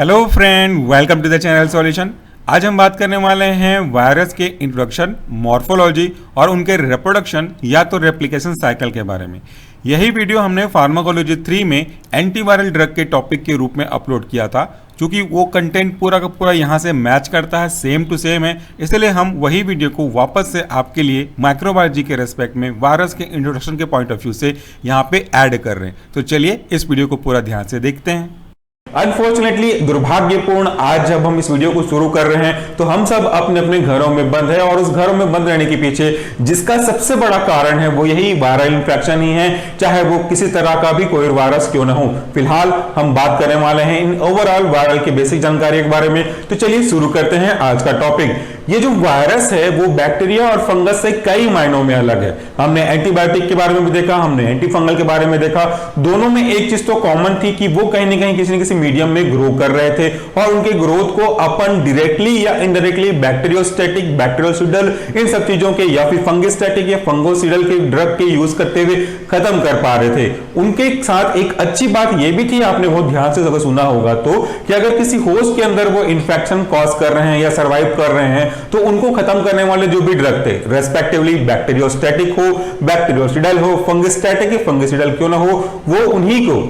Hello friend, welcome to the channel solution. आज हम बात करने वाले हैं वायरस के इंट्रोडक्शन, मॉर्फोलॉजी और उनके रिप्रोडक्शन या तो रेप्लिकेशन साइकिल के बारे में। यही वीडियो हमने फार्माकोलॉजी 3 में एंटीवायरल ड्रग के टॉपिक के रूप में अपलोड किया था, क्योंकि वो कंटेंट पूरा का पूरा यहाँ से मैच करता है, सेम टू सेम है। इसलिए हम वही वीडियो को वापस से आपके लिए माइक्रोबायोलॉजी के रेस्पेक्ट में वायरस के इंट्रोडक्शन के पॉइंट ऑफ व्यू से यहाँ पे ऐड कर रहे हैं। तो चलिए इस वीडियो को पूरा ध्यान से देखते हैं। अनफॉर्चुनेटली, दुर्भाग्यपूर्ण, आज जब हम इस वीडियो को शुरू कर रहे हैं तो हम सब अपने अपने घरों में बंद है, और उस घरों में बंद रहने के पीछे जिसका सबसे बड़ा कारण है वो यही वायरल इंफेक्शन ही है, चाहे वो किसी तरह का भी कोई वायरस क्यों ना हो। फिलहाल हम बात करने वाले हैं इन ओवरऑल वायरल की बेसिक जानकारी के बारे में। तो चलिए शुरू करते हैं आज का टॉपिक। ये जो वायरस है वो बैक्टीरिया और फंगस से कई मायनों में अलग है। हमने एंटीबायोटिक के बारे में भी देखा, हमने एंटी फंगल के बारे में देखा। दोनों में एक चीज तो कॉमन थी कि वो कहीं ना कहीं किसी न किसी मीडियम में ग्रो कर रहे थे, और उनके ग्रोथ को अपन डायरेक्टली या इनडायरेक्टली बैक्टीरियोस्टैटिक, बैक्टीरियोसिडल, इन सब चीजों के या फिर फंगिस्टैटिक या फंगोसिडल के ड्रग के यूज करते हुए खत्म कर पा रहे थे। उनके साथ एक अच्छी बात यह भी थी, आपने बहुत ध्यान से अगर सुना होगा तो, कि अगर किसी होस्ट के अंदर वो इंफेक्शन कॉज कर रहे हैं या सर्वाइव कर रहे हैं तो उनको खत्म करने वाले जो भी ड्रग थे, रेस्पेक्टिवली बैक्टीरियोस्टैटिक हो, बैक्टीरियोसिडल हो, फंगिस्टैटिक या फंगिसिडल क्यों ना हो, वो उन्हीं को,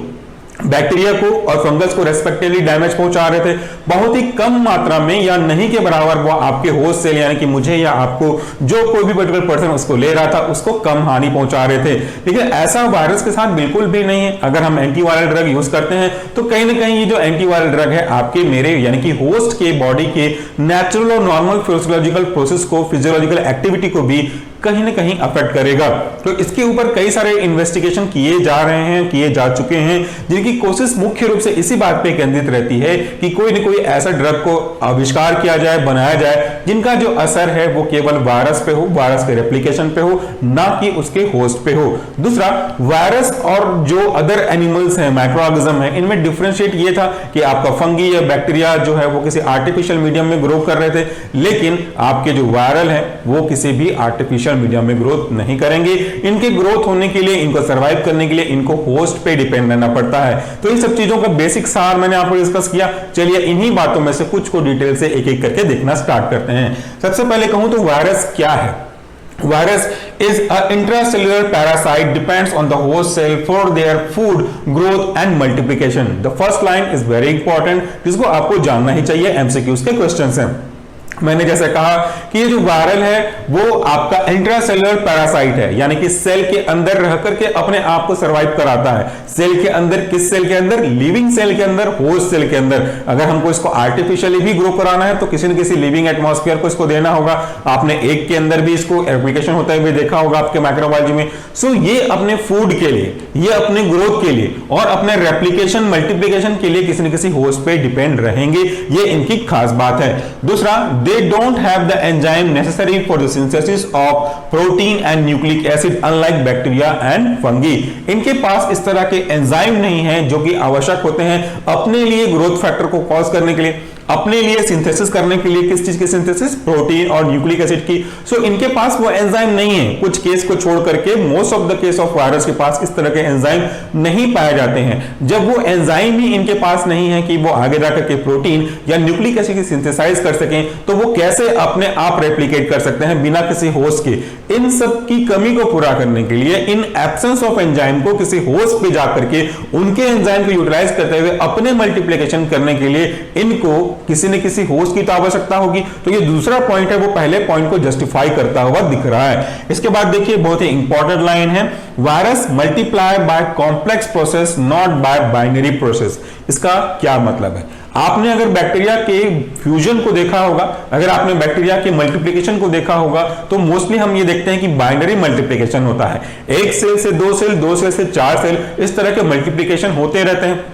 बैक्टीरिया को और फंगस को रेस्पेक्टिवली डैमेज पहुंचा रहे थे। बहुत ही कम मात्रा में या नहीं के बराबर वो आपके होस्ट सेल, यानी कि मुझे या आपको, जो कोई भी पर्टिकुलर पर्सन उसको ले रहा था, उसको कम हानि पहुंचा रहे थे। लेकिन ऐसा वायरस के साथ बिल्कुल भी नहीं है। अगर हम एंटीवायरल ड्रग यूज करते हैं तो कहीं ना कहीं ये जो एंटीवायरल ड्रग है आपके, मेरे यानी कि होस्ट के बॉडी के नेचुरल और नॉर्मल फिजियोलॉजिकल प्रोसेस को, फिजियोलॉजिकल एक्टिविटी को भी कहीं ना कहीं अफेक्ट करेगा। तो इसके ऊपर कई सारे इन्वेस्टिगेशन किए जा रहे हैं, किए जा चुके हैं, जिनकी कोशिश मुख्य रूप से इसी बात पे केंद्रित रहती है कि कोई न कोई ऐसा ड्रग को आविष्कार किया जाए, बनाया जाए, जिनका जो असर है वो केवल वायरस पे हो, वायरस के रेप्लिकेशन पे हो, ना कि उसके होस्ट पे हो। दूसरा, वायरस और जो अदर एनिमल्स हैं, माइक्रो ऑर्गेनिज्म है, इनमें डिफरेंशिएट ये था कि आपका फंगी या बैक्टीरिया जो है वो किसी आर्टिफिशियल मीडियम में ग्रो कर रहे थे, लेकिन आपके जो वायरल है वो किसी भी आर्टिफिशियल मीडियम में ग्रोथ नहीं करेंगे। इनके ग्रोथ होने के लिए, इनको सर्वाइव करने के लिए इनको होस्ट पे डिपेंड रहना पड़ता है। तो इन सब चीजों का बेसिक सार मैंने आपको डिस्कस किया। चलिए इन्हीं बातों में से कुछ को डिटेल से एक एक करके देखना स्टार्ट करते हैं। सबसे पहले कहूं तो वायरस क्या है। Virus is an intracellular parasite, depends on the host cell for their food, growth and multiplication. The first line is very important, जिसको आपको जानना ही चाहिए, MCQs के क्वेश्चंस हैं। मैंने जैसे कहा कि ये जो वायरल है वो आपका इंट्रासेलुलर पैरासाइट है, यानी कि सेल के अंदर रह करके अपने आप को सर्वाइव कराता है। सेल के अंदर, किस सेल के अंदर? लिविंग सेल के अंदर, होस्ट सेल के अंदर। अगर हमको इसको आर्टिफिशियली भी ग्रो कराना है तो किसी न किसी लिविंग एटमॉस्फेयर को इसको देना होगा। आपने एग के अंदर भी इसको एप्लीकेशन होता हुए देखा होगा आपके माइक्रोबायोलॉजी में। सो ये अपने फूड के लिए, ये अपने ग्रोथ के लिए और अपने रेप्लिकेशन, मल्टीप्लिकेशन के लिए किसी न किसी होस्ट पे डिपेंड रहेंगे। ये इनकी खास बात है। दूसरा, they don't have the enzyme necessary for the synthesis of protein and nucleic acid unlike bacteria and fungi. इनके पास इस तरह के एंजाइम नहीं है जो कि आवश्यक होते हैं अपने लिए ग्रोथ फैक्टर को कॉज करने के लिए, अपने लिए सिंथेसिस करने के लिए। किस चीज की सिंथेसिस? प्रोटीन और न्यूक्लिक एसिड की। सो इनके पास वो एंजाइम नहीं है। कुछ केस को छोड़ करके most of the case of virus के पास इस तरह के एंजाइम नहीं पाए जाते हैं। जब वो एंजाइम ही इनके पास नहीं है कि वो आगे जाकर के प्रोटीन या न्यूक्लिक एसिड की सिंथेसाइज कर सकें, तो वो कैसे अपने आप रेप्लिकेट कर सकते हैं बिना किसी होस्ट के? इन सब की कमी को पूरा करने के लिए, इन एब्सेंस ऑफ एंजाइम को किसी होस्ट पे जाकर के उनके एंजाइम को यूटिलाइज करते हुए अपने मल्टीप्लिकेशन करने के लिए इनको किसी न किसी होस्ट की तो आवश्यकता होगी। तो ये दूसरा पॉइंट है, वो पहले पॉइंट को जस्टिफाई करता हुआ दिख रहा है। इसके बाद देखिए बहुत ही इंपॉर्टेंट लाइन है, virus multiply by complex process not bye binary process. इसका क्या मतलब है? आपने अगर बैक्टीरिया के फ्यूजन को देखा होगा, अगर आपने बैक्टीरिया के मल्टीप्लिकेशन को देखा होगा, तो मोस्टली हम ये देखते हैं कि बाइनरी मल्टीप्लिकेशन होता है। एक सेल से दो सेल, दो सेल से चार सेल, इस तरह के मल्टीप्लिकेशन होते रहते हैं,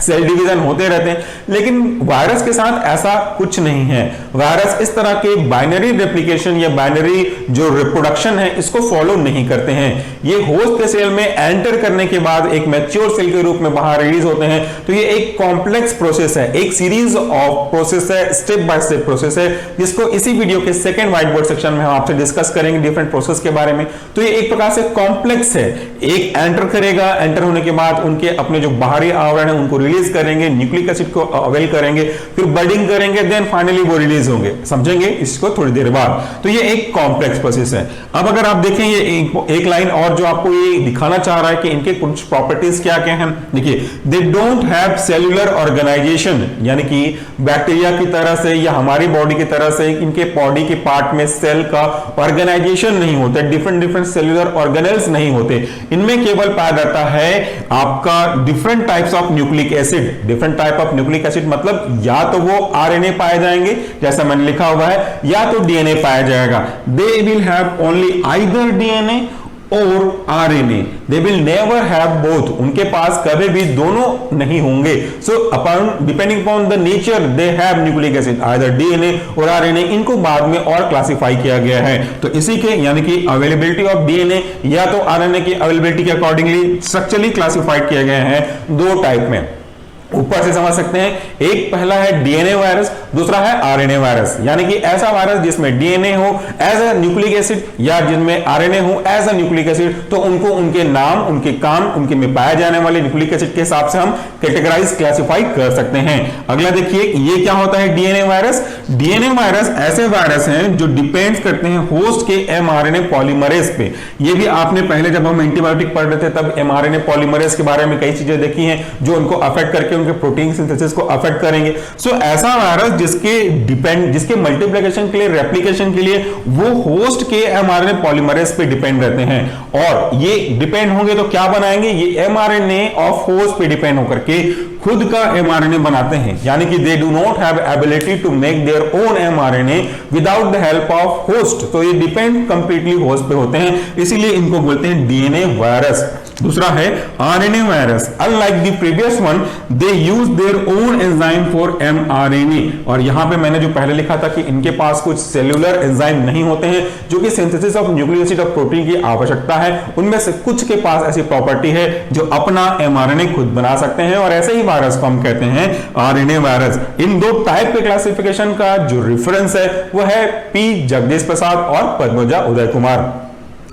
सेल डिवीजन होते रहते हैं। लेकिन वायरस के साथ ऐसा कुछ नहीं है। वायरस इस तरह के बाइनरी रेप्लिकेशन या बाइनरी जो रिप्रोडक्शन है इसको फॉलो नहीं करते हैं। ये होस्ट के सेल में एंटर करने के बाद एक मैच्योर सेल के रूप में बाहर रिलीज होते हैं। तो ये एक कॉम्प्लेक्स प्रोसेस है, एक सीरीज ऑफ प्रोसेस है, स्टेप बाय स्टेप प्रोसेस है, जिसको इसी वीडियो के सेकंड व्हाइट बोर्ड सेक्शन में हम आपसे डिस्कस करेंगे डिफरेंट प्रोसेस के बारे में। तो ये एक प्रकार से कॉम्प्लेक्स है। एक एंटर करेगा, एंटर होने के बाद उनके अपने जो बाहरी आवरण है उनको रिलीज करेंगे, न्यूक्लिक एसिड को अवेल करेंगे, फिर बडिंग करेंगे, देन फाइनली वो रिलीज होंगे। समझेंगे इसको थोड़ी देर बाद। तो ये एक कॉम्प्लेक्स प्रोसेस है। अब अगर आप देखें ये एक लाइन और जो आपको ये दिखाना चाह रहा है कि इनके कुछ प्रॉपर्टीज क्या क्या हैं। देखिए, they don't have cellular organisation, यानी कि बैक्टीरिया की तरह से या हमारी बॉडी की तरह से इनके बॉडी के पार्ट में सेल का ऑर्गेनाइजेशन नहीं होता, डिफरेंट डिफरेंट सेल्यूलर ऑर्गेनेल्स नहीं होते। इनमें केवल पाया जाता है आपका different types of nucleic acid. Different type of nucleic acid मतलब या तो वो आरएनए पाए जाएंगे जैसा मैंने लिखा हुआ है, या तो डीएनए पाया जाएगा। They will have only either DNA और RNA, they will never have both. उनके पास कभी भी दोनों नहीं होंगे। So upon depending upon the nature they have nucleic acid either DNA और आरएनए। इनको बाद में और क्लासिफाई किया गया है। तो इसी के यानी कि अवेलेबिलिटी ऑफ डीएनए या तो आरएनए की अवेलेबिलिटी के अकॉर्डिंगली स्ट्रक्चरली क्लासिफाइड किए गए हैं दो टाइप में। ऊपर से समझ सकते हैं, एक पहला है डीएनए वायरस, दूसरा है आरएनए वायरस। यानी कि ऐसा वायरस जिसमें डीएनए हो एज अ न्यूक्लिक एसिड या जिनमें आरएनए हो एज अ न्यूक्लिक एसिड, तो उनको उनके नाम, उनके काम, उनके में पाए जाने वाले न्यूक्लिक एसिड के हिसाब से हम कैटेगराइज क्लासिफाई कर सकते हैं। अगला देखिए, ये क्या होता है डीएनए वायरस। डीएनए वायरस ऐसे वायरस हैं जो डिपेंड करते हैं होस्ट के एमआरएनए पॉलीमरेज पे। ये भी आपने पहले जब हम एंटीबायोटिक पढ़ रहे थे तब एमआरएनए पॉलीमरेज के बारे में कई चीजें देखी हैं जो उनको अफेक्ट करके उनके प्रोटीन सिंथेसिस को अफेक्ट करेंगे। सो ऐसा वायरस जिसके मल्टीप्लिकेशन के लिए, रेप्लिकेशन के लिए वो होस्ट के एमआरएनए पॉलीमरेज पे डिपेंड रहते हैं। और ये डिपेंड होंगे तो क्या बनाएंगे, ये एमआरएनए ऑफ होस्ट पे डिपेंड होकर के खुद का एमआरएनए बनाते हैं। यानी कि they do not have ability to make their own mRNA without the help of host. तो ये डिपेंड कंप्लीटली होस्ट पे होते हैं, इसीलिए इनको बोलते हैं डीएनए वायरस। दूसरा है RNA virus. Unlike the previous one, they use their own enzyme for mRNA. और यहां पे मैंने जो पहले लिखा था कि इनके पास कुछ सेल्यूलर एंजाइम नहीं होते हैं जो कि सिंथेसिस ऑफ न्यूक्लिक एसिड और प्रोटीन की आवश्यकता है, उनमें से कुछ के पास ऐसी प्रॉपर्टी है जो अपना एमआरएनए खुद बना सकते हैं, और ऐसे ही वायरस को हम कहते हैं आरएनए वायरस। इन दो टाइप के क्लासिफिकेशन का जो रेफरेंस है वो है पी जगदीश प्रसाद और पद्मजा उदय कुमार।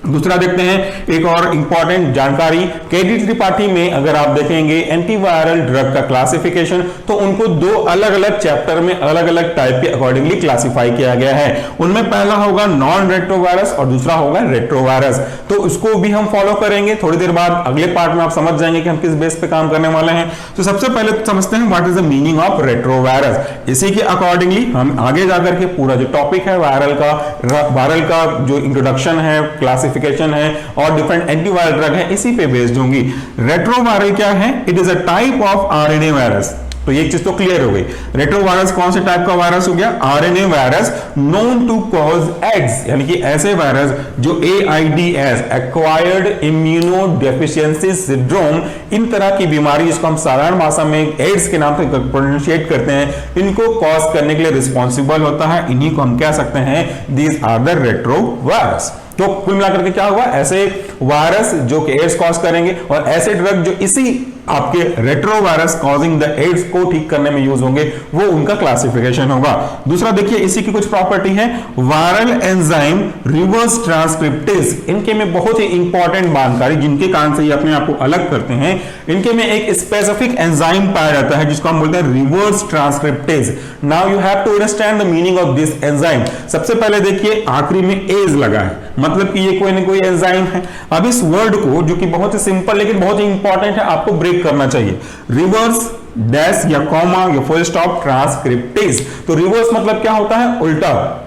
दूसरा देखते हैं एक और इंपॉर्टेंट जानकारी, केडी त्रिपाठी में अगर आप देखेंगे एंटीवायरल ड्रग का क्लासिफिकेशन, तो उनको दो अलग अलग चैप्टर में अलग अलग टाइप के अकॉर्डिंगली क्लासिफाई किया गया है। उनमें पहला होगा नॉन रेट्रोवायरस और दूसरा होगा रेट्रोवायरस। तो उसको भी हम फॉलो करेंगे थोड़ी देर बाद। अगले पार्ट में आप समझ जाएंगे कि हम किस बेस पे काम करने वाले हैं। तो सबसे पहले तो समझते हैं what is the meaning of retrovirus. इसी के अकॉर्डिंगली हम आगे जाकर के पूरा जो टॉपिक है वायरल का जो इंट्रोडक्शन है, क्लासिफिकेशन है और डिफरेंट एंटीवायरल ड्रग है, इसी पे बेस्ड होंगी। रेट्रोवायरल क्या है? It is a type of RNA virus. तो ये चीज तो क्लियर हो गई। रेट्रोवायरस कौन से टाइप का वायरस हो गया? RNA virus known to cause AIDS, यानी कि ऐसे वायरस जो AIDS, acquired immuno deficiency syndrome, इन तरह की बीमारी जिसको हम साधारण भाषा में एड्स के नाम से प्रोनाउंशिएट करते हैं, इनको कॉज करने के लिए रिस्पॉन्सिबल होता है। इन्हीं को हम कह सकते हैं दीज आर द रेट्रोवायरस। तो कुल मिलाकर के क्या हुआ, ऐसे वायरस जो कि एड्स कॉज करेंगे और ऐसे ड्रग जो इसी आपके रेट्रोवायरस कॉजिंग द एड्स को ठीक करने में यूज होंगे, वो उनका क्लासिफिकेशन होगा। दूसरा देखिए, इसी की कुछ प्रॉपर्टी है, वायरल एंजाइम रिवर्स ट्रांसक्रिप्टेज। इनके में बहुत ही इंपॉर्टेंट जानकारी जिनके कारण से ये अपने आप को अलग करते हैं, इनके में एक स्पेसिफिक एंजाइम पाया जाता है जिसको हम बोलते हैं reverse transcriptase. Now you have to understand the meaning of this enzyme. सबसे पहले देखिए, आखिरी में एज लगा है, मतलब कि ये कोई ना कोई एंजाइम है। अब इस वर्ड को, जो कि बहुत ही सिंपल लेकिन बहुत ही इंपॉर्टेंट है, आपको ब्रेक करना चाहिए। रिवर्स डैश या कॉमा या फुल स्टॉप ट्रांसक्रिप्टेज। तो रिवर्स मतलब क्या होता है? उल्टा।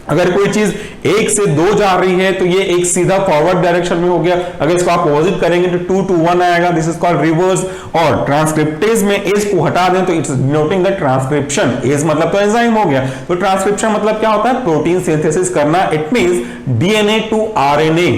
अगर कोई चीज 1 से 2 जा रही है तो ये एक सीधा फॉरवर्ड डायरेक्शन में हो गया। अगर इसको आप अपोजिट करेंगे तो 2 to 1 आएगा। This is called reverse. और ट्रांसक्रिप्टेज में एज को हटा दें तो इट्स डिनोटिंग द ट्रांसक्रिप्शन। एज मतलब तो एंजाइम हो गया, तो ट्रांसक्रिप्शन मतलब क्या होता है? प्रोटीन सिंथेसिस करना। It means DNA to RNA,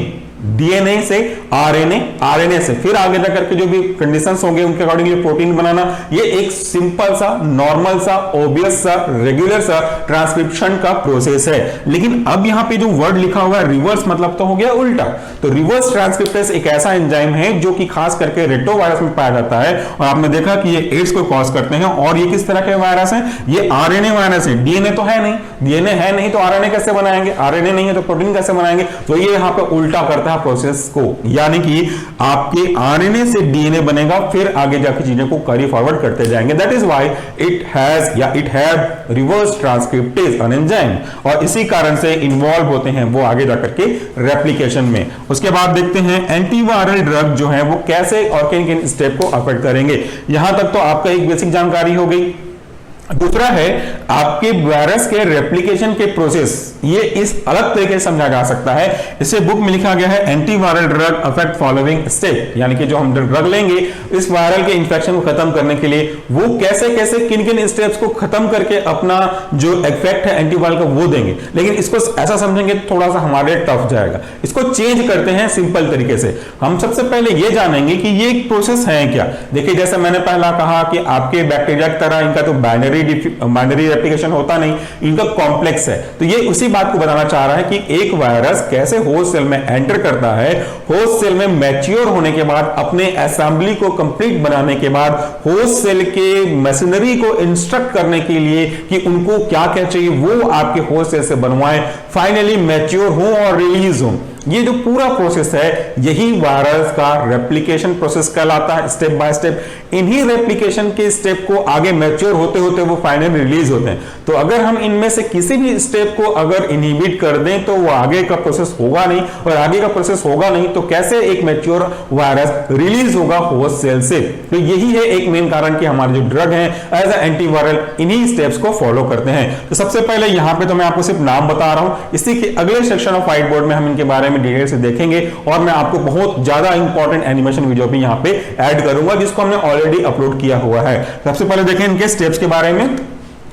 DNA से आरएनए, आरएनए से फिर आगे जाकर के जो भी कंडीशंस होंगे उनके अकॉर्डिंगली प्रोटीन बनाना। ये एक सिंपल सा, नॉर्मल सा, ऑब्वियस सा, रेगुलर सा ट्रांसक्रिप्शन का प्रोसेस है। लेकिन अब यहां पे जो वर्ड लिखा हुआ है रिवर्स, मतलब तो हो गया उल्टा। तो रिवर्स ट्रांसक्रिप्टेज एक ऐसा एंजाइम है जो कि खास करके रेट्रोवायरस में पाया जाता है, और आपने देखा कि ये एड्स को कॉज करते हैं। और ये किस तरह के वायरस हैं? ये आरएनए वायरस है, डीएनए तो है नहीं। डीएनए है नहीं तो आरएनए कैसे बनाएंगे, आरएनए नहीं है तो प्रोटीन कैसे बनाएंगे। तो ये यहाँ पे उल्टा करता है प्रोसेस को, यानी कि आपके आरएनए से डीएनए बनेगा, फिर आगे जाके चीजों को कैरी फॉरवर्ड करते जाएंगे। That is why it have reverse transcriptase an enzyme, और इसी कारण से इन्वॉल्व होते हैं वो आगे जाकर के रेप्लिकेशन में। उसके बाद देखते हैं एंटीवायरल ड्रग जो है वो कैसे और किन किन स्टेप को अफेक्ट करेंगे। यहां तक तो आपका एक बेसिक जानकारी हो गई। दूसरा है आपके वायरस के रेप्लिकेशन के प्रोसेस, ये इस अलग तरीके से समझा जा सकता है। इसे बुक में लिखा गया है antiviral drug affect following step, यानी कि जो हम ड्रग लेंगे इस वायरल के इंफेक्शन को खत्म करने के लिए वो कैसे कैसे किन किन स्टेप्स को खत्म करके अपना जो इफेक्ट है एंटीवायरल का वो देंगे। लेकिन इसको ऐसा समझेंगे थोड़ा सा हमारे टफ जाएगा। इसको चेंज करते हैं सिंपल तरीके से। हम सबसे पहले ये जानेंगे कि ये एक प्रोसेस है क्या। देखिए जैसे मैंने पहला कहा कि आपके बैक्टीरिया की तरह इनका तो बाइनरी रेप्लिकेशन होता नहीं, इनका कॉम्प्लेक्स है। तो ये उसी बात को बताना चाह रहा है कि एक वायरस कैसे होस्ट सेल में एंटर करता है, होस्ट सेल में मैच्योर होने के बाद अपने असेंबली को कंप्लीट बनाने के बाद होस्ट सेल के मशीनरी को इंस्ट्रक्ट करने के लिए कि उनको क्या क्या चाहिए वो आपके होस्ट सेल से बनवाएं, फाइनली मैच्योर हो और रिलीज हो। ये जो पूरा प्रोसेस है यही वायरस का रेप्लिकेशन प्रोसेस कहलाता है, स्टेप बाय स्टेप। इन्हीं रेप्लिकेशन के स्टेप को आगे मैच्योर होते होते वो फाइनल रिलीज होते हैं। तो अगर हम इनमें से किसी भी स्टेप को अगर इनहिबिट कर दें तो वो आगे का प्रोसेस होगा नहीं, और आगे का प्रोसेस होगा नहीं तो कैसे एक मैच्योर वायरस रिलीज होगा होस्ट सेल से। तो यही है एक मेन कारण कि हमारे जो ड्रग है एज ए एंटीवायरल इन्हीं स्टेप्स को फॉलो करते हैं। तो सबसे पहले यहां पे तो मैं आपको सिर्फ नाम बता रहा हूं, इसी के अगले सेक्शन ऑफ व्हाइट बोर्ड में हम इनके बारे में डिटेल से देखेंगे, और मैं आपको बहुत ज्यादा इंपॉर्टेंट एनिमेशन वीडियो भी यहां पे ऐड करूंगा जिसको हमने ऑलरेडी अपलोड किया हुआ है। सबसे पहले देखें इनके स्टेप्स के बारे में।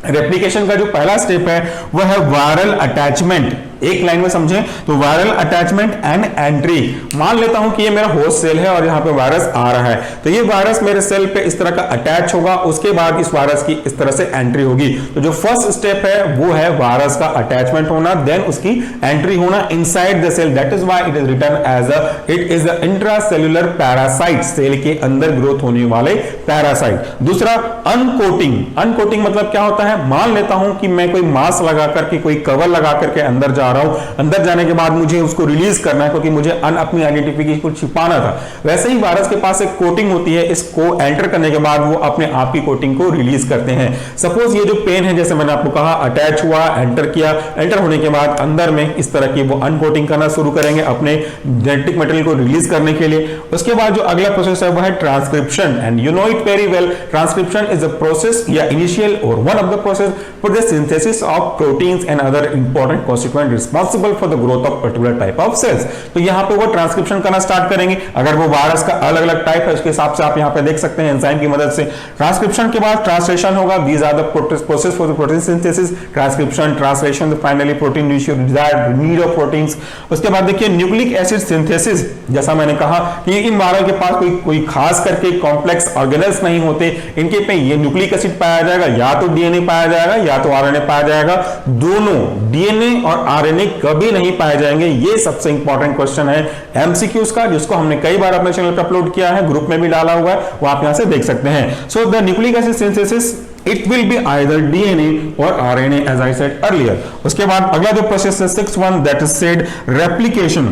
रेप्लिकेशन का जो पहला स्टेप है वह है वायरल अटैचमेंट। एक लाइन में समझें तो वायरल अटैचमेंट एंड एंट्री। मान लेता हूं कि ये मेरा होस्ट सेल है और यहां पे वायरस आ रहा है, तो ये वायरस मेरे सेल पे इस तरह का अटैच होगा, उसके बाद इस वायरस की इस तरह से एंट्री होगी। तो जो फर्स्ट स्टेप है वो है वायरस का अटैचमेंट होना, देन उसकी एंट्री होना inside the cell. That is why it is written as it is intracellular parasite, cell के अंदर ग्रोथ होने वाले पैरासाइट। दूसरा अनकोटिंग। अनकोटिंग मतलब क्या होता है, मान लेता हूं कि मैं कोई मास्क लगा करके कोई कवर लगा करके अंदर जा रहा हूं, अंदर जाने के बाद मुझे उसको रिलीज करना है क्योंकि मुझे अपनी आइडेंटिफिकेशन को छिपाना था। वैसे ही वायरस के पास एक कोटिंग होती है, इसको एंटर करने के बाद वो अपने आप की कोटिंग को रिलीज करते हैं। सपोज ये जो पेन है, जैसे मैंने आपको कहा अटैच हुआ, एंटर किया, एंटर होने के बाद अंदर में इस तरह की वो अनकोटिंग करना शुरू करेंगे अपने जेनेटिक मटेरियल को रिलीज करने के लिए। उसके बाद जो अगला प्रोसेस है वो है transcription, and you know it very well. Transcription is a process या इनिशियल और one of the process for the synthesis of proteins and other important constituent responsible for the growth of particular type of cells. तो यहां पे वो transcription करना start करेंगे। अगर वो वायरस का अलग अलग टाइप है उसके हिसाब से आप यहां पे देख सकते हैं एंजाइम की मदद से। ट्रांसक्रिप्शन के बाद ट्रांसलेशन होगा। These are the process for the protein synthesis. Transcription, translation, finally protein desired need of proteins. उसके बाद देखिए न्यूक्लिक एसिड सिंथेसिस। जैसा मैंने कहा कि इन वायरल के पास कोई खास करके कॉम्प्लेक्स ऑर्गेनेल्स नहीं होते, इनके पे ये न्यूक्लिक एसिड पाया जाएगा, या तो डीएनए पाया जाएगा या तो आरएनए पाया जाएगा। दोनों डीएनए और आरएनए कभी नहीं पाए जाएंगे। ये सबसे इंपॉर्टेंट क्वेश्चन है एमसीक्यूज का, जिसको हमने कई बार अपने चैनल पर अपलोड किया है, ग्रुप में भी डाला हुआ है, वो आप यहां से देख सकते हैं। So the nucleic acid synthesis it will be either DNA or RNA as I said earlier। उसके बाद अगला जो प्रोसेस है 6th that is said replication।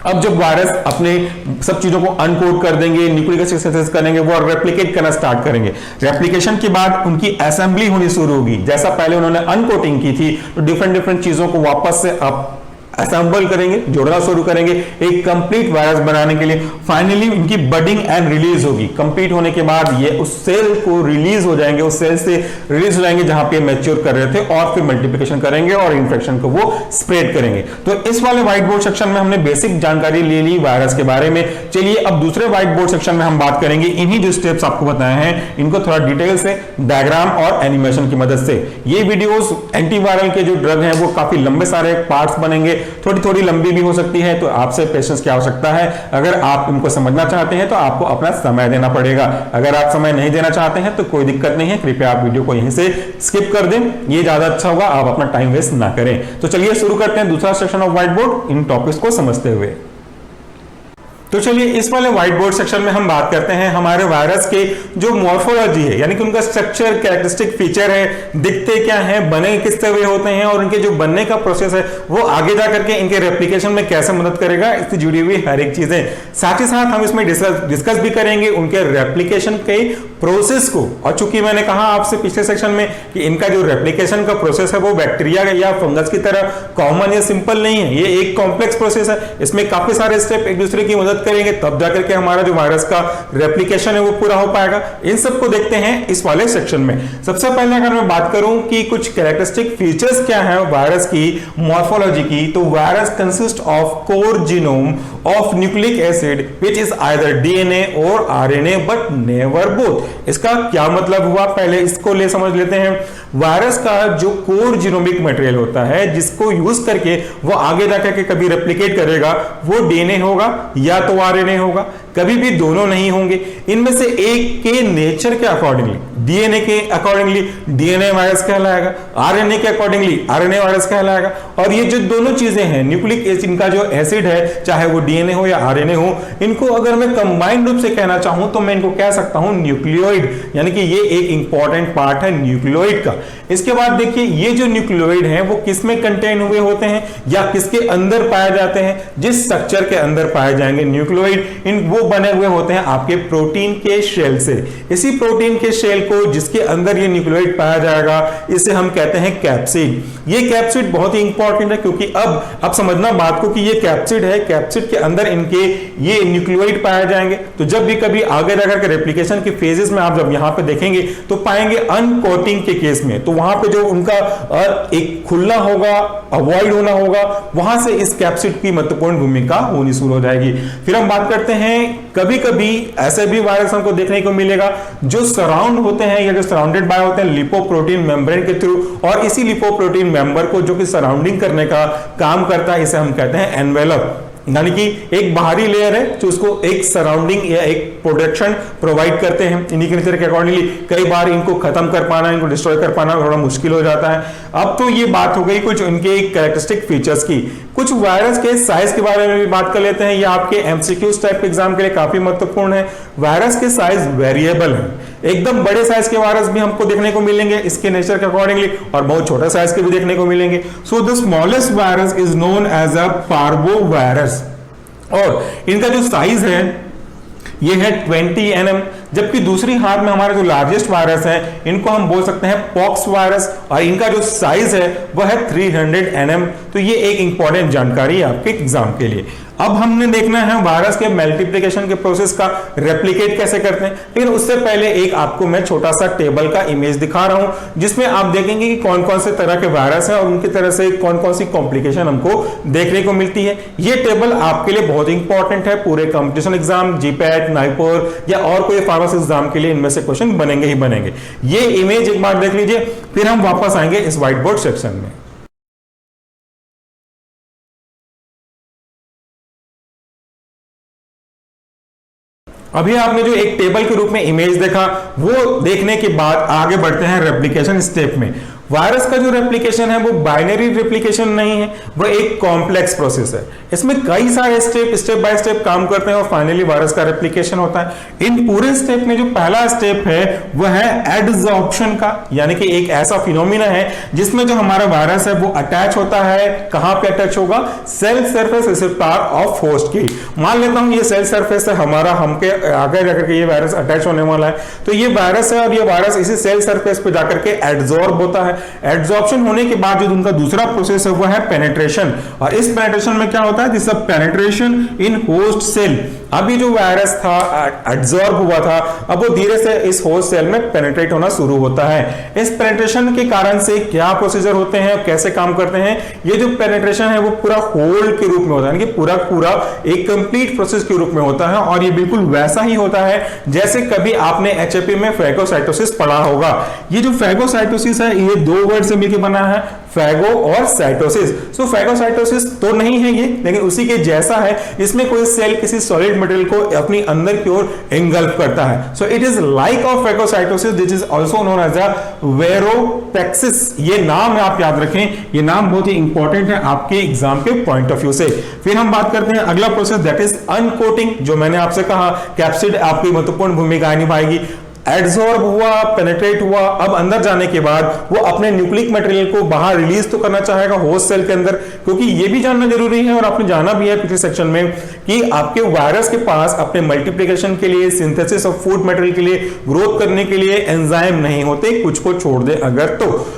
अब जब वायरस अपने सब चीजों को अनकोड कर देंगे, न्यूक्लिक एसिड सिंथेसिस करेंगे, वो रेप्लिकेट करना स्टार्ट करेंगे। रेप्लिकेशन के बाद उनकी असेंबली होनी शुरू होगी। जैसा पहले उन्होंने अनकोटिंग की थी तो डिफरेंट चीजों को वापस से अब असेंबल करेंगे, जोड़ना शुरू करेंगे एक कंप्लीट वायरस बनाने के लिए। फाइनली उनकी बडिंग एंड रिलीज होगी। कंप्लीट होने के बाद ये उस सेल को रिलीज हो जाएंगे, उस सेल से रिलीज हो जाएंगे जहां पे मैच्योर कर रहे थे, और फिर मल्टीप्लिकेशन करेंगे और इन्फेक्शन को वो स्प्रेड करेंगे। तो इस वाले व्हाइट बोर्ड सेक्शन में हमने बेसिक जानकारी ले ली वायरस के बारे में। चलिए अब दूसरे व्हाइट बोर्ड सेक्शन में हम बात करेंगे इन्हीं जो स्टेप्स आपको बताए हैं इनको थोड़ा डिटेल से डायग्राम और एनिमेशन की मदद से। ये वीडियोस एंटीवायरल के जो ड्रग हैं वो काफी लंबे सारे पार्ट्स बनेंगे, थोड़ी थोड़ी लंबी भी हो सकती है, तो आपसे पेशेंस की आवश्यकता है। अगर आप इनको समझना चाहते हैं तो आपको अपना समय देना पड़ेगा। अगर आप समय नहीं देना चाहते हैं तो कोई दिक्कत नहीं है, कृपया आप वीडियो को यहीं से स्किप कर दें, ये ज्यादा अच्छा होगा, आप अपना टाइम वेस्ट ना करें। तो चलिए शुरू करते हैं दूसरा section of white board in topics को समझते हुए। तो चलिए इस वाले व्हाइट बोर्ड सेक्शन में हम बात करते हैं हमारे वायरस के जो मॉर्फोलॉजी है, यानी कि उनका स्ट्रक्चर, कैरेक्टरिस्टिक फीचर है, दिखते क्या हैं, बने किस तरह होते हैं और उनके जो बनने का प्रोसेस है वो आगे जा करके इनके रेप्लिकेशन में कैसे मदद करेगा, इससे जुड़ी हुई हर एक चीजें। साथ ही साथ हम इसमें डिस्कस भी करेंगे उनके रेप्लिकेशन के प्रोसेस को। और चूंकि मैंने कहा आपसे पिछले सेक्शन में कि इनका जो रेप्लिकेशन का प्रोसेस है वो बैक्टीरिया या फंगस की तरह कॉमन या सिंपल नहीं है, ये एक कॉम्प्लेक्स प्रोसेस है। इसमें काफी सारे स्टेप एक दूसरे की मदद करेंगे, तब जाकर के हमारा जो वायरस का रेप्लिकेशन है वो पूरा हो पाएगा। इन सबको देखते हैं इस वाले सेक्शन में। सबसे पहले अगर मैं बात करूं कि कुछ कैरेक्टरिस्टिक फीचर्स क्या है वायरस की मॉर्फोलॉजी की, तो virus consist of core genome of nucleic acid which is either DNA और आरएनए बट नेवर बोथ। इसका क्या मतलब हुआ, पहले इसको ले समझ लेते हैं। वायरस का जो कोर जीनोमिक मटेरियल होता है जिसको यूज करके वो आगे जाकर के कभी रेप्लिकेट करेगा, वो डीएनए होगा या तो आरएनए होगा, कभी भी दोनों नहीं होंगे। इनमें से एक के नेचर के अकॉर्डिंगली, डीएनए के अकॉर्डिंगली डीएनए वायरस कहलाएगा, आरएनए के अकॉर्डिंगली आरएनए वायरस कहलाएगा। और ये जो दोनों चीजें हैं, न्यूक्लिक एसिड, इनका जो एसिड है चाहे वो डीएनए हो या आरएनए हो, इनको अगर मैं कंबाइंड रूप से कहना चाहूं तो मैं इनको कह सकता हूं न्यूक्लियोइड, यानी कि ये एक इंपॉर्टेंट पार्ट है न्यूक्लियोइड का। इसके बाद देखिए ये जो न्यूक्लियोइड हैं वो किसमें कंटेन हुए होते हैं या किसके अंदर पाए जाते हैं, जिस स्ट्रक्चर के अंदर पाए जाएंगे न्यूक्लियोइड, इन वो बने हुए होते हैं आपके प्रोटीन के शेल से। इसी प्रोटीन के शेल को जिसके अंदर ये न्यूक्लियोइड पाया जाएगा इसे हम कहते हैं कैप्सिड। ये कैप्सिड बहुत ही इंपॉर्टेंट है क्योंकि अब समझना बात को कि ये कैप्सिड है, कैप्सिड के अंदर इनके ये न्यूक्लियोइड पाए जाएंगे। तो जब भी कभी आगे जाकर के रेप्लिकेशन के फेजेस में आप जब यहां पे देखेंगे तो पाएंगे अनकोटिंग के केस में, तो वहां पे जो उनका एक खुलना होगा, अवॉइड होना होगा, वहां से इस कैप्सिड की महत्वपूर्ण भूमिका होनी शुरू हो जाएगी। फिर हम बात करते हैं कभी कभी ऐसे भी वायरस हमको देखने को मिलेगा जो सराउंड होते हैं या जो सराउंडेड बाय होते हैं लिपोप्रोटीन मेम्ब्रेन के थ्रू, और इसी लिपोप्रोटीन मेंबर को जो कि सराउंडिंग करने का काम करता है इसे हम कहते हैं एनवेलप, यानी कि एक बाहरी लेयर है जो उसको एक सराउंडिंग या एक प्रोटेक्शन प्रोवाइड करते हैं। इन्हीं के नेचर के अकॉर्डिंगली कई बार इनको खत्म कर पाना, इनको डिस्ट्रॉय कर पाना थोड़ा मुश्किल हो जाता है। अब तो ये बात हो गई कुछ उनके कैरेक्टरिस्टिक फीचर्स की। कुछ वायरस के साइज के बारे में भी बात कर लेते हैं, ये आपके एमसीक्यूज टाइप के एग्जाम के लिए काफी महत्वपूर्ण है। वायरस के साइज वेरिएबल है, एकदम बड़े साइज के वायरस भी हमको देखने को मिलेंगे इसके नेचर के अकॉर्डिंगली, और बहुत छोटे साइज के भी देखने को मिलेंगे। So the smallest virus is known as a parvo virus, और इनका जो साइज है ये है 20 nm, जबकि दूसरी हाथ में हमारा जो लार्जेस्ट वायरस है इनको हम बोल सकते हैं पॉक्स वायरस, और इनका जो साइज है वह है 300 nm। तो ये एक इंपॉर्टेंट जानकारी है आपके एग्जाम के लिए। अब हमने देखना है वायरस के मल्टीप्लिकेशन के प्रोसेस का, रेप्लिकेट कैसे करते हैं। लेकिन उससे पहले एक आपको मैं छोटा सा टेबल का इमेज दिखा रहा हूं जिसमें आप देखेंगे कि कौन कौन से तरह के वायरस हैं और उनकी तरह से कौन कौन सी कॉम्प्लिकेशन हमको देखने को मिलती है। ये टेबल आपके लिए बहुत इंपॉर्टेंट है, पूरे कंपटीशन एग्जाम, जीपैट, नाइपोर या और कोई फार्मेसी एग्जाम के लिए इनमें से क्वेश्चन बनेंगे ही बनेंगे। ये इमेज एक बार देख लीजिए, फिर हम वापस आएंगे इस व्हाइट बोर्ड सेक्शन में। अभी आपने जो एक टेबल के रूप में इमेज देखा, वो देखने के बाद आगे बढ़ते हैं रेप्लिकेशन स्टेप में। वायरस का जो रेप्लिकेशन है वो बाइनरी रेप्लिकेशन नहीं है, वह एक कॉम्प्लेक्स प्रोसेस है। इसमें कई सारे स्टेप बाय स्टेप काम करते हैं और फाइनली वायरस का रेप्लिकेशन होता है। इन पूरे स्टेप में जो पहला स्टेप है वह है एडसॉर्प्शन का, यानी कि एक ऐसा फिनोमिना है जिसमें जो हमारा वायरस है वो अटैच होता है। कहां पे अटैच होगा? Cell surface receptor of host की। मान लेता हूं ये सेल सरफेस है हमारा, हमके आगे जाकर के ये वायरस अटैच होने वाला है, तो ये वायरस है और ये वायरस इसी सेल सरफेस पे जाकर के एडसॉर्ब होता है। एडसॉर्प्शन होने के बाद जो उनका दूसरा प्रोसेस है वो है पेनिट्रेशन, और इस पेनिट्रेशन में क्या होता है? This penetration in host cell. अब ये जो वायरस था एडसॉर्ब हुआ था, अब वो धीरे से इस होस्ट सेल में पेनिट्रेट होना शुरू होता है। इस पेनिट्रेशन के कारण से क्या प्रोसीजर होते हैं, कैसे काम करते हैं? ये जो पेनिट्रेशन है वो पूरा होल के रूप में होता है, यानी कि पूरा एक कंप्लीट प्रोसेस के रूप में होता है, और ये बिल्कुल वैसा ही होता है जैसे कभी आपने एचएपी में फैगोसाइटोसिस पढ़ा होगा। ये जो फैगोसाइटोसिस है ये दो वर्ड से मिलकर बना है, फैगो और साइटोसिस। सो फैगोसाइटोसिस तो नहीं है ये, लेकिन उसी के जैसा है। इसमें कोई सेल किसी सॉलिड मटेरियल को अपनी अंदर की ओर एंगल्फ करता है। So it is like of phagocytosis this is also known as a viropexis. ये नाम है, आप याद रखें, ये नाम बहुत ही इंपॉर्टेंट है आपके एग्जाम के पॉइंट ऑफ व्यू से। फिर हम बात करते हैं अगला प्रोसेस, दैट इज अनकोटिंग। जो मैंने आपसे कहा कैप्सिड आपकी महत्वपूर्ण भूमिका निभाएगी। एडसॉर्ब हुआ, पेनेट्रेट हुआ, अब अंदर जाने के बाद वो अपने न्यूक्लिक मटेरियल को बाहर रिलीज तो करना चाहेगा होस्ट सेल के अंदर, क्योंकि ये भी जानना जरूरी है और आपने जाना भी है पिछले सेक्शन में कि आपके वायरस के पास अपने मल्टीप्लिकेशन के लिए, सिंथेसिस ऑफ फूड मटेरियल के लिए, ग्रोथ करने के लिए एंजाइम नहीं होते, कुछ को छोड़ दे अगर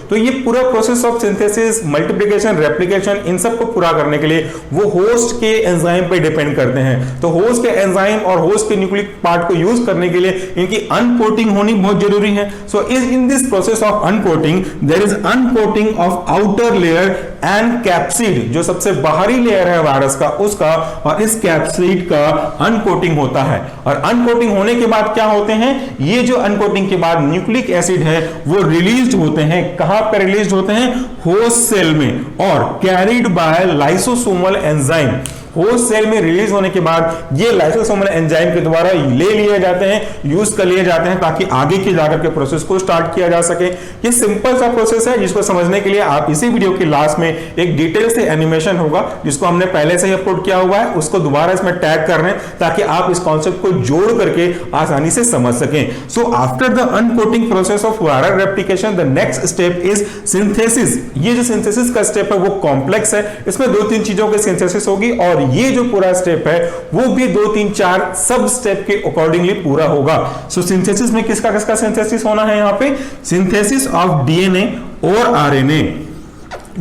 तो ये पूरा process of synthesis, multiplication, replication, इन सब को पूरा करने के लिए वो होस्ट के एंजाइम पे डिपेंड करते हैं। तो होस्ट के एंजाइम और होस्ट के न्यूक्लिक पार्ट को यूज करने के लिए इनकी अनकोटिंग होनी बहुत जरूरी है। So in this process of uncoating there is uncoating of outer layer and capsid, जो सबसे बाहरी लेयर है वायरस का उसका, और इस कैप्सिड का अनकोटिंग होता है। और अनकोटिंग होने के बाद क्या होते हैं, ये जो अनकोटिंग के बाद न्यूक्लिक एसिड है वो रिलीज होते हैं। कहां पर रिलीज होते हैं? होस्ट सेल में, और carried by lysosomal enzyme. Host cell में रिलीज होने के बाद ये लाइसोसोमल एंजाइम के द्वारा ले लिए जाते हैं, यूज कर लिए जाते हैं, ताकि आगे के जाकर के प्रोसेस को स्टार्ट किया जा सके। ये सिंपल सा प्रोसेस है जिसको समझने के लिए आप इसी वीडियो के लास्ट में एक डिटेल से एनिमेशन होगा जिसको हमने पहले से ही अपलोड किया हुआ है, उसको दोबारा इसमें टैग कर रहे हैं ताकि आप इस कॉन्सेप्ट को जोड़ करके आसानी से समझ सकें। So after the uncoating process of viral replication the next step is synthesis. ये जो सिंथेसिस का स्टेप है वो कॉम्प्लेक्स है, इसमें 2-3 चीजों की सिंथेसिस होगी और ये जो पूरा स्टेप है वो भी 2-3-4 सब स्टेप के अकॉर्डिंगली पूरा होगा। सो सिंथेसिस में किसका किसका सिंथेसिस होना है? यहां पे सिंथेसिस ऑफ डीएनए और आरएनए।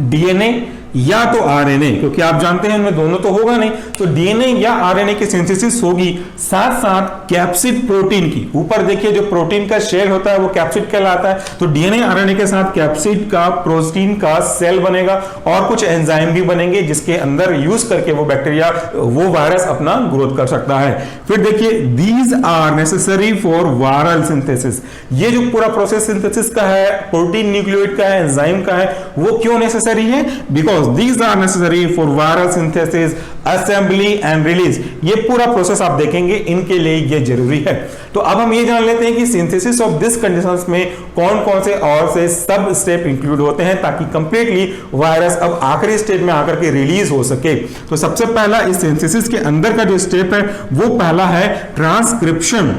डीएनए या तो आरएनए, क्योंकि आप जानते हैं इनमें दोनों तो होगा नहीं, तो डीएनए या आरएनए की सिंथेसिस होगी। साथ साथ कैप्सिड प्रोटीन की, ऊपर देखिए जो प्रोटीन का शेल होता है वो कैप्सिड कहलाता है। तो डीएनए आरएनए के साथ कैप्सिड का, प्रोटीन का सेल बनेगा और कुछ एंजाइम भी बनेंगे जिसके अंदर यूज करके वो बैक्टीरिया, वो वायरस अपना ग्रोथ कर सकता है। फिर देखिए these are necessary for viral synthesis. ये जो पूरा प्रोसेस सिंथेसिस का है, प्रोटीन न्यूक्लियोइड का है, एंजाइम का है, वो क्यों नेसेसरी है? Because these are necessary for viral synthesis, assembly and release। ये पूरा प्रोसेस आप देखेंगे, इनके लिए ये जरूरी है। तो अब हम ये जान लेते हैं कि सिंथेसिस ऑफ दिस कंडीशंस में कौन कौन से और से सब स्टेप इंक्लूड होते हैं ताकि कंप्लीटली वायरस अब आखिरी स्टेज में आकर के रिलीज हो सके। तो सबसे पहला इस सिंथेसिस के अंदर का जो स्टेप है वो पहला है ट्रांसक्रिप्शन।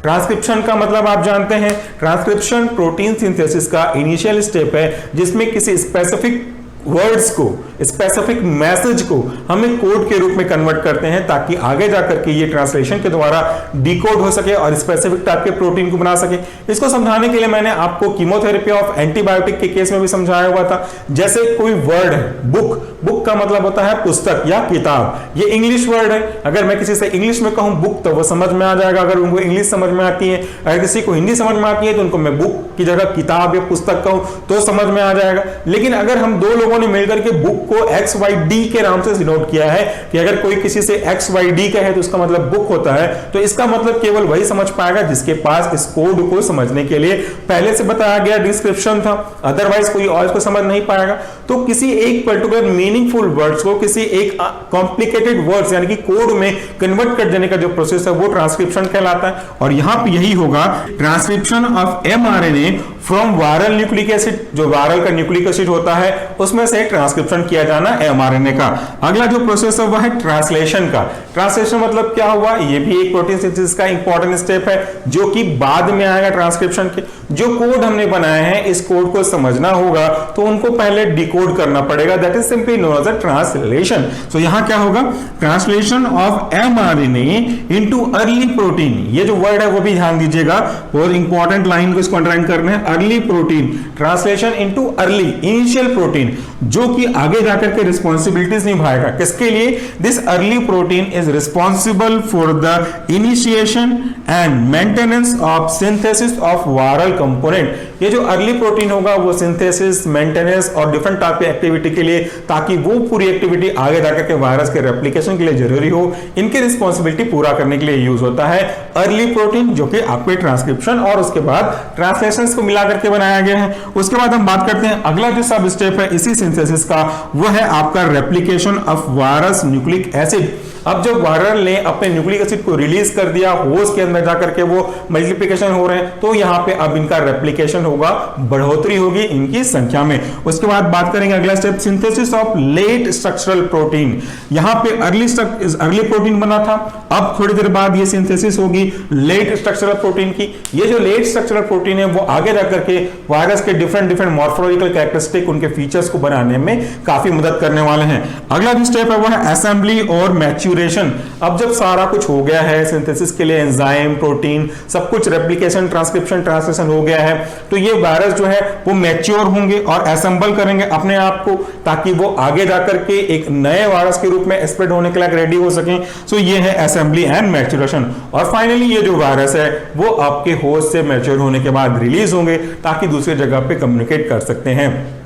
ट्रांसक्रिप्शन का मतलब आप जानते हैं, ट्रांसक्रिप्शन प्रोटीन सिंथेसिस का इनिशियल स्टेप है जिसमें किसी स्पेसिफिक वर्ड्स को, स्पेसिफिक मैसेज को हमें कोड के रूप में कन्वर्ट करते हैं ताकि आगे जाकर के ये ट्रांसलेशन के द्वारा डिकोड हो सके और स्पेसिफिक टाइप के प्रोटीन को बना सके। इसको समझाने के लिए मैंने आपको कीमोथेरेपी ऑफ एंटीबायोटिक के केस में भी समझाया हुआ था। जैसे कोई वर्ड है, बुक, बुक का मतलब होता है पुस्तक या किताब। ये इंग्लिश वर्ड है, अगर मैं किसी से इंग्लिश में कहूं बुक तो वो समझ में आ जाएगा, अगर उनको इंग्लिश समझ में आती है। अगर किसी को हिंदी समझ में आती है तो उनको मैं बुक की जगह किताब या पुस्तक कहूं तो समझ में आ जाएगा। लेकिन अगर हम दो लोगों ने मिलकर के बुक को XYD के नाम से डिनोट किया है कि अगर कोई किसी से XYD कहे तो उसका मतलब बुक होता है, तो इसका मतलब केवल वही समझ पाएगा जिसके पास इस कोड को समझने के लिए पहले से बताया गया डिस्क्रिप्शन था, अदरवाइज कोई और इसको समझ नहीं पाएगा। तो किसी एक पर्टिकुलर मीनिंगफुल वर्ड्स को किसी एक कॉम्प्लिकेटेड वर्ड्स यानी कि कोड में कन्वर्ट कर देने का जो प्रोसेस है वो ट्रांसक्रिप्शन कहलाता है। और यहां पे यही होगा, transcription of mRNA from viral nucleic acid, जो वायरल का न्यूक्लिक एसिड होता है उसमें से ट्रांसक्रिप्शन किया जाना mRNA का। अगला जो प्रोसेस है वह है ट्रांसलेशन का। ट्रांसलेशन मतलब क्या हुआ? ये भी एक प्रोटीन सिंथेसिस का इंपॉर्टेंट स्टेप है जो कि बाद में आएगा ट्रांसक्रिप्शन के। जो कोड हमने बनाए हैं इस कोड को समझना होगा तो उनको पहले डिकोड करना पड़ेगा, that is simply known as a translation. So यहां क्या होगा? Translation of mRNA into early protein. ये जो वर्ड है वो भी ध्यान दीजिएगा, बहुत इंपॉर्टेंट लाइन को इसको अंडरलाइन करना है। Early protein, translation into early, initial protein, जो कि आगे जाकर के रिस्पॉन्सिबिलिटीज निभाएगा। किसके लिए? This early protein is responsible for the initiation and maintenance of synthesis of viral component. ये जो अर्ली प्रोटीन होगा वो सिंथेसिस, मेंटेनेंस और डिफरेंट टाइप की एक्टिविटी के लिए, ताकि वो पूरी एक्टिविटी आगे जाकर के वायरस के रेप्लिकेशन के लिए जरूरी हो, इनकी रिस्पॉन्सिबिलिटी पूरा करने के लिए यूज होता है अर्ली प्रोटीन, जो कि आपके ट्रांसक्रिप्शन और उसके बाद ट्रांसलेशन को मिला करके बनाया गया है। उसके बाद हम बात करते हैं अगला जो सब स्टेप है इसी सिंथेसिस का, वो है आपका replication of virus nucleic acid. अब जब वायरल ने अपने न्यूक्लिक एसिड को रिलीज कर दिया, होस्ट के अंदर जाकर के वो मल्टीप्लिकेशन हो रहे हैं, तो यहाँ पे अब इनका रेप्लिकेशन होगा, बढ़ोतरी होगी इनकी संख्या में। उसके बाद बात करेंगे अगला step, synthesis of late structural protein. यहाँ पे अर्ली प्रोटीन बना था, अब थोड़ी देर बाद ये सिंथेसिस होगी लेट स्ट्रक्चरल प्रोटीन की। ये जो लेट स्ट्रक्चरल प्रोटीन है वो आगे जाकर के वायरस के डिफरेंट मॉर्फोलॉजिकल कैरेक्टरिस्टिक, उनके फीचर्स को बनाने में काफी मदद करने वाले हैं। अगला जो स्टेप है वो है असेंबली और मैच्योरेशन। अब जब सारा कुछ हो गया है, सिंथेसिस के लिए एंजाइम, प्रोटीन, सब कुछ, रेप्लिकेशन, ट्रांसक्रिप्शन, ट्रांसलेशन हो गया है, तो ये वायरस जो है वो मैच्योर होंगे और असेंबल करेंगे अपने आप को, ताकि वो आगे जाकर के एक नए वायरस के रूप में स्प्रेड होने के लिए रेडी हो सकें। सो ये है असेंबली एंड मैच्योरेशन। और फाइनली ये जो वायरस है वो आपके होस्ट से मैच्योर होने के बाद रिलीज होंगे, ताकि दूसरी जगह पे कम्युनिकेट कर सकते हैं।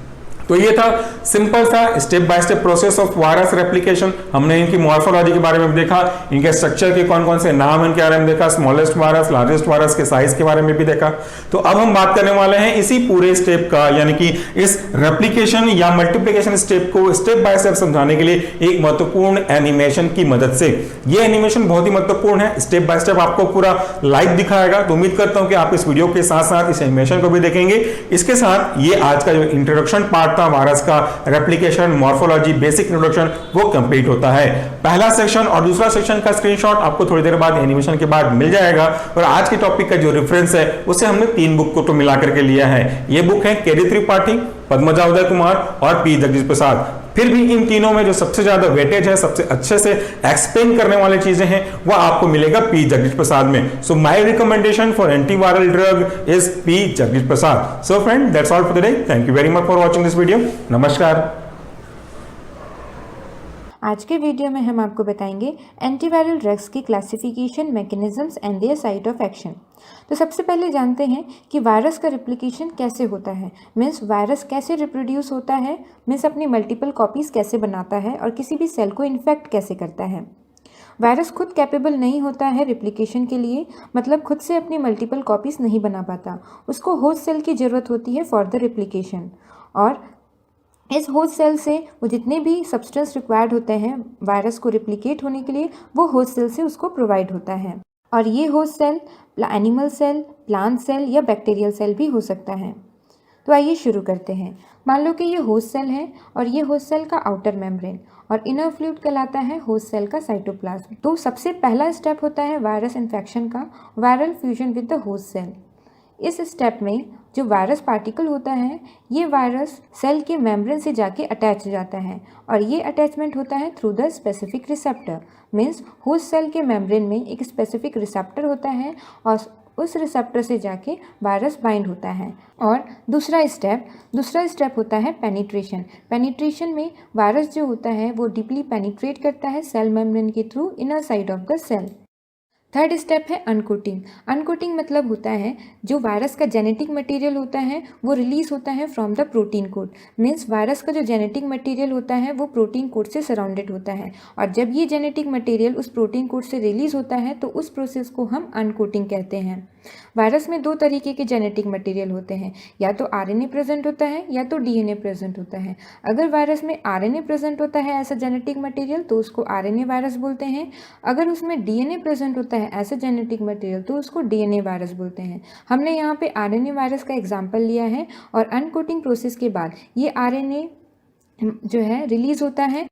तो ये था सिंपल सा step by step process of virus replication. हमने इनकी मॉर्फोलॉजी के बारे में देखा, इनके स्ट्रक्चर के कौन कौन से नाम इनके बारे में देखा, स्मॉलेस्ट वायरस, लार्जेस्ट वायरस के साइज के बारे में भी देखा। तो अब हम बात करने वाले हैं इसी पूरे स्टेप का, यानी कि इस रेप्लिकेशन या मल्टीप्लिकेशन स्टेप को स्टेप बाय स्टेप समझाने के लिए एक महत्वपूर्ण एनिमेशन की मदद से। ये एनिमेशन बहुत ही महत्वपूर्ण है, स्टेप बाय स्टेप आपको पूरा लाइव दिखाएगा। तो उम्मीद करता हूं कि आप इस वीडियो के साथ साथ इस एनिमेशन को भी देखेंगे। इसके साथ ये आज का जो इंट्रोडक्शन पार्ट वायरस का रेप्लिकेशन, मॉर्फोलॉजी, बेसिक इंट्रोडक्शन, वो कंप्लीट होता है। पहला सेक्शन और दूसरा सेक्शन का स्क्रीनशॉट आपको थोड़ी देर बाद एनिमेशन के बाद मिल जाएगा। और आज के टॉपिक का जो रेफरेंस है उसे हमने 3 बुक को तो मिला करके लिया है। ये बुक है के.डी. त्रिपाठी, पद्मजा उदय कुमार और पी. जगदीश प्रसाद। फिर भी इन तीनों में जो सबसे ज्यादा वेटेज है, सबसे अच्छे से एक्सप्लेन करने वाली चीजें हैं, वो आपको मिलेगा पी. जगदीश प्रसाद में। So my recommendation for antiviral drug is P. Jagdish Prasad. So friend, that's all for today. Thank you very much for watching this video. नमस्कार। आज के वीडियो में हम आपको बताएंगे एंटीवायरल ड्रग्स की classification, mechanisms and their site of action. तो सबसे पहले जानते हैं कि वायरस का रिप्लिकेशन कैसे होता है, मीन्स वायरस कैसे रिप्रोड्यूस होता है, मीन्स अपनी मल्टीपल कॉपीज़ कैसे बनाता है और किसी भी सेल को इन्फेक्ट कैसे करता है। वायरस खुद कैपेबल नहीं होता है रिप्लिकेशन के लिए, मतलब खुद से अपनी मल्टीपल कॉपीज़ नहीं बना पाता, उसको होस्ट सेल की ज़रूरत होती है फॉर द रिप्लिकेशन। और इस होस्ट सेल से वो जितने भी सब्सटेंस रिक्वायर्ड होते हैं वायरस को रिप्लिकेट होने के लिए, वो होस्ट सेल से उसको प्रोवाइड होता है। और ये host cell animal cell, plant cell या बैक्टीरियल सेल भी हो सकता है। तो आइए शुरू करते हैं। मान लो कि ये होस्ट सेल है और ये होस्ट सेल का आउटर मेम्ब्रेन और इनर फ्लूइड कहलाता है होस्ट सेल का साइटोप्लाज्म। तो सबसे पहला स्टेप होता है वायरस इन्फेक्शन का, viral fusion with the host cell. इस स्टेप में जो वायरस पार्टिकल होता है, ये वायरस सेल के मेम्ब्रेन से जाके अटैच हो जाता है और ये अटैचमेंट होता है through the specific receptor. Means host cell के मेम्ब्रेन में एक स्पेसिफिक रिसेप्टर होता है और उस रिसेप्टर से जाके वायरस बाइंड होता है। और दूसरा स्टेप होता है पेनिट्रेशन। पेनिट्रेशन में वायरस जो होता है वो डीपली पेनिट्रेट करता है सेल मेम्ब्रेन के through inner side of the cell. Third step है अनकोटिंग। अनकोटिंग मतलब होता है जो वायरस का जेनेटिक मटेरियल होता है वो रिलीज होता है from the protein code. Means virus का जो जेनेटिक मटेरियल होता है वो प्रोटीन कोड से सराउंडेड होता है और जब ये जेनेटिक मटेरियल उस प्रोटीन कोड से रिलीज होता है तो उस प्रोसेस को हम अनकोटिंग कहते हैं। वायरस में 2 तरीके के जेनेटिक मटेरियल होते हैं, या तो आरएनए प्रेजेंट होता है या तो डीएनए प्रेजेंट होता है। अगर वायरस में आरएनए प्रेजेंट होता है ऐसा जेनेटिक मटेरियल तो उसको आरएनए वायरस बोलते हैं। अगर उसमें डीएनए प्रेजेंट होता है ऐसा जेनेटिक मटेरियल तो उसको डीएनए वायरस बोलते हैं। हमने यहाँ पे आरएनए वायरस का एग्जाम्पल लिया है और अनकोटिंग प्रोसेस के बाद ये आरएनए जो है रिलीज होता है।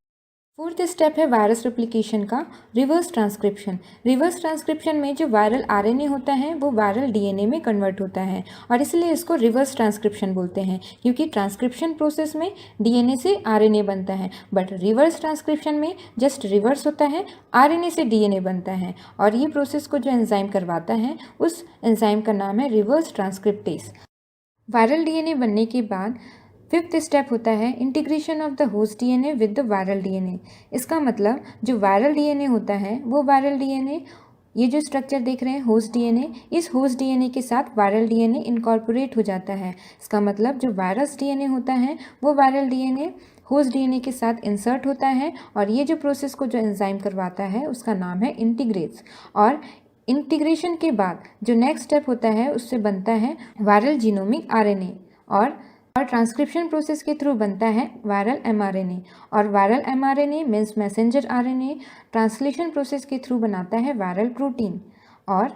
फोर्थ स्टेप है वायरस रेप्लिकेशन का, रिवर्स ट्रांसक्रिप्शन। रिवर्स ट्रांसक्रिप्शन में जो वायरल आरएनए होता है वो वायरल डीएनए में कन्वर्ट होता है और इसलिए इसको रिवर्स ट्रांसक्रिप्शन बोलते हैं, क्योंकि ट्रांसक्रिप्शन प्रोसेस में डीएनए से आरएनए बनता है, बट रिवर्स ट्रांसक्रिप्शन में जस्ट रिवर्स होता है, आरएनए से डीएनए बनता है। और ये प्रोसेस को जो एंजाइम करवाता है उस एंजाइम का नाम है रिवर्स ट्रांसक्रिप्टेस। वायरल डीएनए बनने के बाद 5th स्टेप होता है integration of the host DNA with the viral DNA. इसका मतलब जो वायरल डीएनए होता है वो वायरल डीएनए ये जो स्ट्रक्चर देख रहे हैं होस्ट डीएनए, इस होस्ट डीएनए के साथ वायरल डीएनए इनकॉर्पोरेट हो जाता है। इसका मतलब जो वायरस डीएनए होता है वो वायरल डीएनए होस्ट डीएनए के साथ इंसर्ट होता है और ये जो प्रोसेस को जो एंजाइम करवाता है उसका नाम है इंटीग्रेज। और इंटीग्रेशन के बाद जो नेक्स्ट स्टेप होता है उससे बनता है वायरल जीनोमिक आरएनए और ट्रांसक्रिप्शन प्रोसेस के थ्रू बनता है वायरल एमआरएनए और viral mRNA means messenger RNA translation process के थ्रू बनाता है वायरल प्रोटीन। और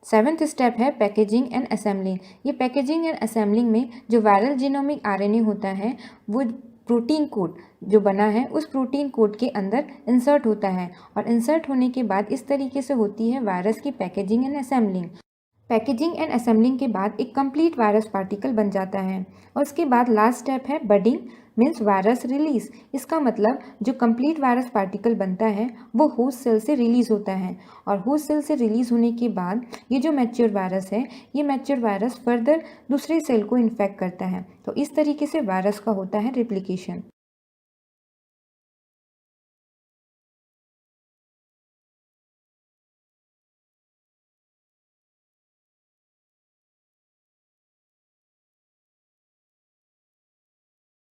7th स्टेप है पैकेजिंग एंड असेंबलिंग। ये पैकेजिंग एंड असेंबलिंग में जो वायरल जीनोमिक आरएनए होता है वो प्रोटीन कोड जो बना है उस प्रोटीन कोड के अंदर इंसर्ट होता है और इंसर्ट होने के बाद इस तरीके से होती है वायरस की packaging and assembling. Packaging and assembling के बाद एक कंप्लीट वायरस पार्टिकल बन जाता है और उसके बाद लास्ट स्टेप है बडिंग मीन्स वायरस रिलीज। इसका मतलब जो कंप्लीट वायरस पार्टिकल बनता है वो होस्ट सेल से रिलीज होता है और होस्ट सेल से रिलीज होने के बाद ये जो मैच्योर वायरस है ये मैच्योर वायरस फर्दर दूसरे सेल को इन्फेक्ट करता है। तो इस तरीके से वायरस का होता है रेप्लिकेशन।